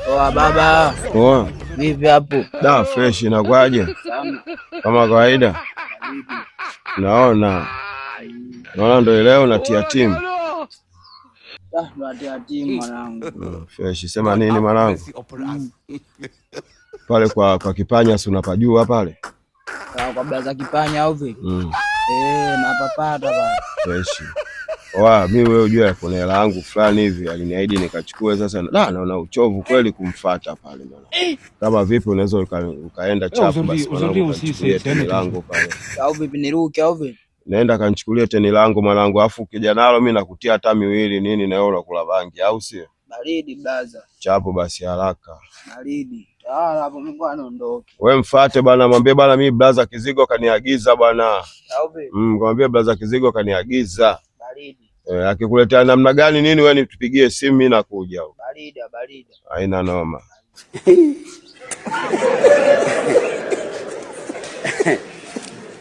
Oa baba. Poa. Vipi hapo? Da fresh inakwaje? Kama kawaida. Naona ndo leo natia timu. Natia timu mwanangu. Fresh sema nini mwanangu? Pale kwa Kipanya si unapajua pale? Kwa blaza Kipanya au vipi? Napapata baba. Fresh. Oa mimi wewe unajua kuna hela yangu fulani hivi aliniahidi nikachukue sasa. Naona uchovu kweli kumfuata pale bwana. Kama vipi unaweza ukaenda chapu basi mwanangu kanichukulie teni langu pale. Au vipi niruke au vipi? Naenda kanichukulie teni langu mwanangu afu ukija nalo mimi nakutia hata miwili nini na wewe unakula bangi au sio? Baridi blaza. Chapu basi haraka. Baridi. Hapo Mungu anaondoka. Wewe mfuate bwana mwambie bwana mimi blaza Kizigo kaniagiza bwana. Au vipi? Mwambie blaza Kizigo kaniagiza. Baridi. Akikuletea namna gani nini wewe nitupigie simu mimi nakuja huko. Baridi. Haina noma.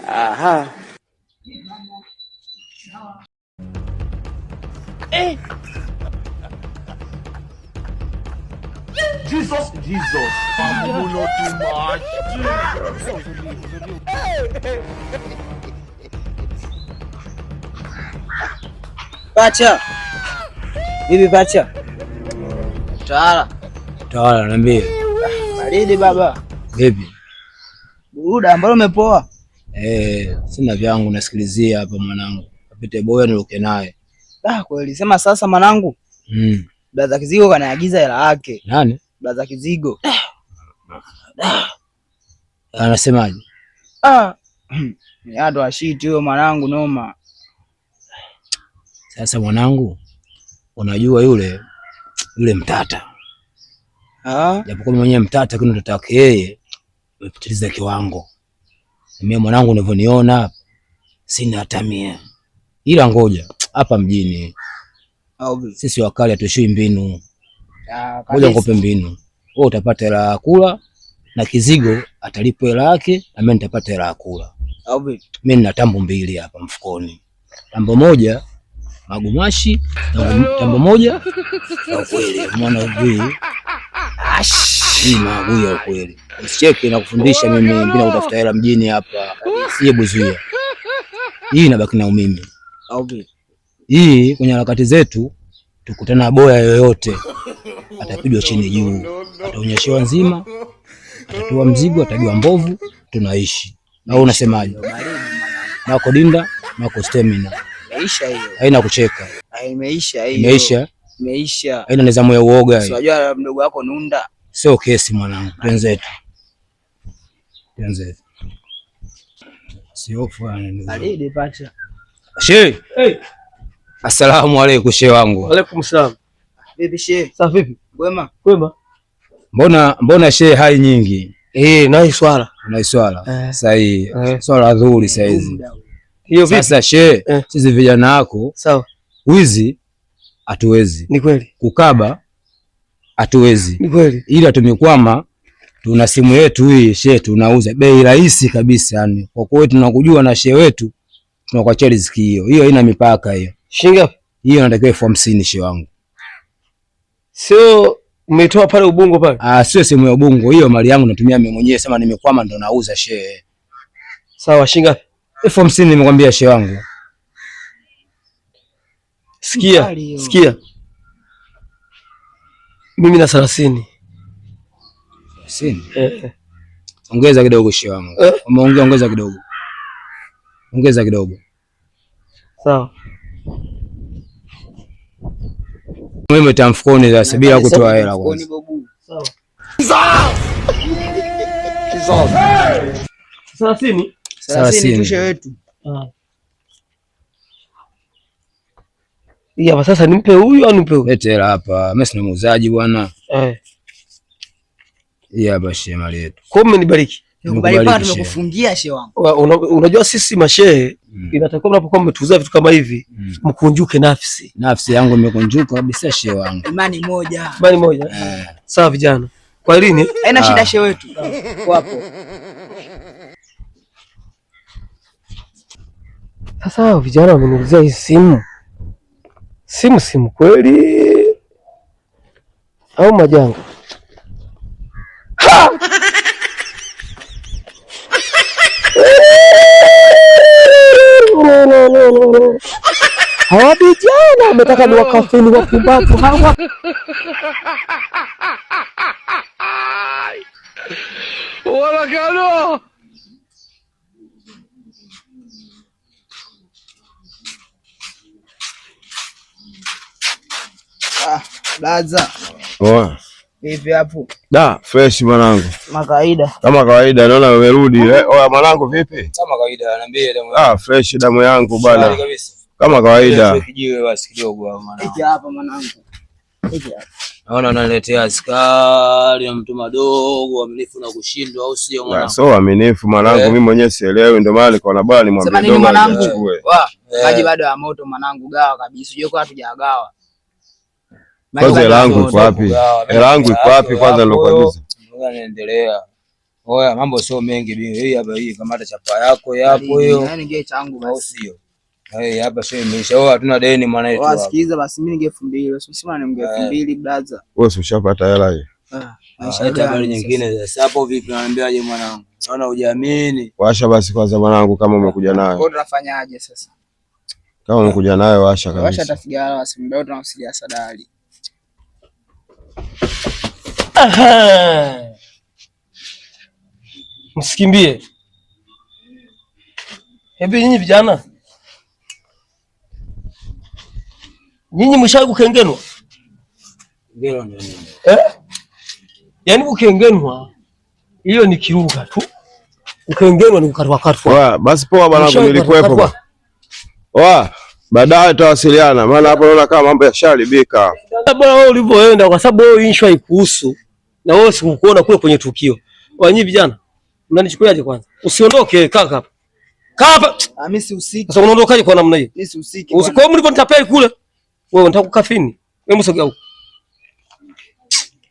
Aha. Jesus. I'm not too much. Pacha. Vipi pacha? Tawala niambie. Baridi baba. Vipi? Buruda ambalo umepoa? Sina vyangu nasikilizia hapa mwanangu. Kapite boya niruke naye. Kweli sema sasa mwanangu. Blaza Kizigo kanaagiza hela yake. Nani? Blaza Kizigo. Anasemaje? Ndo ashiti huyo mwanangu noma. Sasa mwanangu, unajua yule mtata. Japokuwa mwenyewe mtata kuna mtata wake yeye umepitiliza kiwango. Mimi mwanangu unavyoniona hapa sina hata mia. Ila ngoja hapa mjini. Sisi wakali hatuishui mbinu. Ngoja nikupe mbinu. Wewe utapata hela ya kula na Kizigo atalipa hela yake na mimi nitapata hela ya kula. Mimi nina tambo mbili hapa mfukoni. Tambo moja magumashi na tambo moja ya ukweli. Mwana huyu. Hii magumu ya ukweli. Usicheke na kufundisha mimi bila kutafuta hela mjini hapa. Siye buzuia. Hii inabaki na umimi. Hii kwenye harakati zetu tukutana boya yoyote atapigwa chini juu, ataonyeshewa nzima, atatoa mzigo, atajua mbovu, tunaishi. Na wewe unasemaje? Mako dinda, mako stamina. Imeisha hiyo. Haina kucheka. Imeisha hiyo. Imeisha. Haina nizamu ya uoga hiyo. Unajua mdogo wako Nunda. Sio kesi mwanangu. Twenzetu. Sio fani. Baridi pacha. Shehe. Asalamu alaykum shehe wangu. Wa alaykum salaam. Vipi shehe? Safi vipi? Kwema. Mbona shehe hai nyingi? Nai swala. Sahihi. Swala nzuri saizi. Hiyo vipi? Sasa shehe, sisi vijana wako. Sawa. Wizi hatuwezi. Ni kweli. Kukaba hatuwezi. Ni kweli. Ila tumekwama, tuna simu yetu hii shehe tunauza bei rahisi kabisa yani. Kwa kweli tunakujua na shehe wetu tunakuachia riziki hiyo. Hiyo haina mipaka hiyo. Shilingi ngapi? Hiyo inatakiwa 50,000 shehe wangu. Sio umetoa pale Ubungo pale? Sio simu ya Ubungo. Hiyo mali yangu natumia mimi mwenyewe, sema nimekwama ndo nauza shehe. Sawa, shilingi ngapi? 50,000 nimekwambia shehe wangu. Sikia. Mimi na 30. 30? Ongeza kidogo shehe wangu. Ongeza kidogo. Ongeza kidogo. Sawa. Mimi tamfukoni sasa bila kutoa hela kwanza. Sawa. 30 tushe wetu. Hapa sasa nimpe huyu au nimpe huyu? Lete hela hapa. Mimi sina muuzaji bwana. Hii hapa shehe mali yetu. Kwa nini nibariki? Nikubariki tumekufungia shehe wangu. Unajua sisi mashehe inatakiwa mnapokuwa mmetuuza vitu kama hivi mkunjuke nafsi. Nafsi yangu imekunjuka kabisa shehe wangu. Imani moja. Sawa vijana. Kwa lini? Haina shida shehe wetu. Wapo. Sasa vijana wameniulizia hii simu. Simu kweli. au majanga? No. Hawa vijana wametaka ni wakafeni wapumbavu hawa. Wala kano. Laza. Oa. Vipi hapo? Da, fresh mwanangu. Kawaida. Kama kawaida naona umerudi. Oa mwanangu vipi? Kama kawaida, niambie damu. Fresh damu yangu bwana. Kama kawaida. Kijiwe basi kidogo hapo mwanangu. Hiki hapa mwanangu. Hiki hapa. Naona unaniletea askari na mtu madogo waaminifu na kushindwa au sio mwanangu? So waaminifu mwanangu, mimi mwenyewe sielewi ndio maana nikaona bwana nimwambie dogo achukue. Maji bado ya moto mwanangu, gawa kabisa. Unajua kwa hatujagawa. Kwanza hela yangu iko wapi? Hela yangu iko wapi kwanza ndio kuagiza. Naendelea. Oya mambo sio mengi bi. Hii hapa hii kamata chapa yako hapo hiyo. Yaani ngie changu basi. Sio. Hapa sio imeisha. Hatuna deni maana yetu. Sikiliza basi mimi ninge 2000. Usisema ni ninge 2000 brother. Wewe ushapata hela hii? Hata habari nyingine sasa hapo vipi naambiaje mwanangu? Naona hujaamini. Washa basi kwanza mwanangu kama umekuja nayo. Kwa tunafanyaje sasa? Kama umekuja nayo washa kabisa. Washa tafiga basi mbao tunawasilia sadali. Msikimbie. Hebu nyinyi vijana. Nyinyi mshawahi kukengenwa? Ngelo ndio nini? Yaani kukengenwa hiyo ni kiruga tu. Kukengenwa ni kukatwa katwa. Basi poa bwana, nilikuwepo. Baadaye tutawasiliana maana hapo naona kama mambo yasharibika. Bwana wewe ulivyoenda kwa sababu wewe issue haikuhusu na wewe sikukuona kule kwenye tukio. Nyinyi vijana mnanichukuliaje kwanza? Usiondoke kaka hapa. Kaa hapa. Mimi si usiki. Sasa unaondokaje kwa namna hiyo? Mimi si usiki. Usikao mliponitapeli kule. Wewe unataka kukafini. Wewe msogea huko.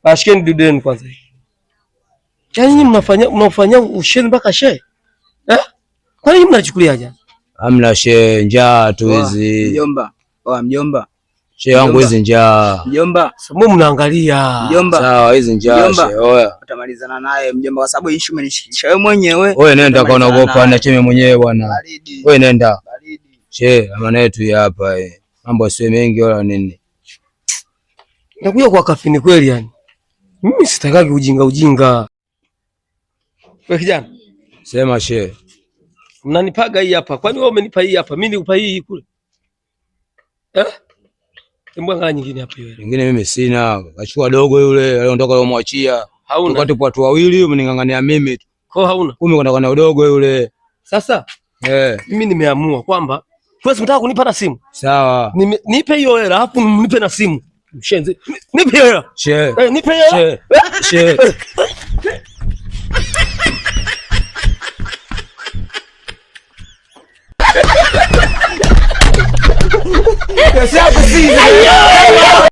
Ashikeni dudeni kwanza. Yaani mnafanya usheni mpaka she? Kwa nini mnachukuliaje? Hamna she, njaa tu hizi. Mjomba. Mjomba. She wangu hizi njaa. Mjomba. Sababu mnaangalia. Mjomba. Sawa hizi njaa she. Oya. Utamalizana naye mjomba kwa sababu issue umenishikisha wewe mwenyewe. Wewe nenda kwa unaogopa na cheme mwenyewe bwana. Wewe nenda. She, amana yetu hapa Mambo sio mengi wala nini. Nakuja kwa kafini kweli yani. Mimi sitakaki ujinga. Wewe kijana. Sema she. Mnanipaga hii hapa. Kwani wewe umenipa hii hapa? Mimi nikupa hii kule. Mbona nyingine hapa hiyo? Nyingine mimi sina. Kachukua dogo yule aliondoka leo mwachia. Hauna. Tukati watu wawili umeningangania mimi tu. Kwa hauna. Kumbe kwenda kwa dogo yule. Sasa mimi nimeamua kwamba wewe unataka kunipa na simu. Sawa. Nipe hiyo hela hapo nipe na simu. Mshenzi. Nipe hela. She. Nipe hela. She. Yes,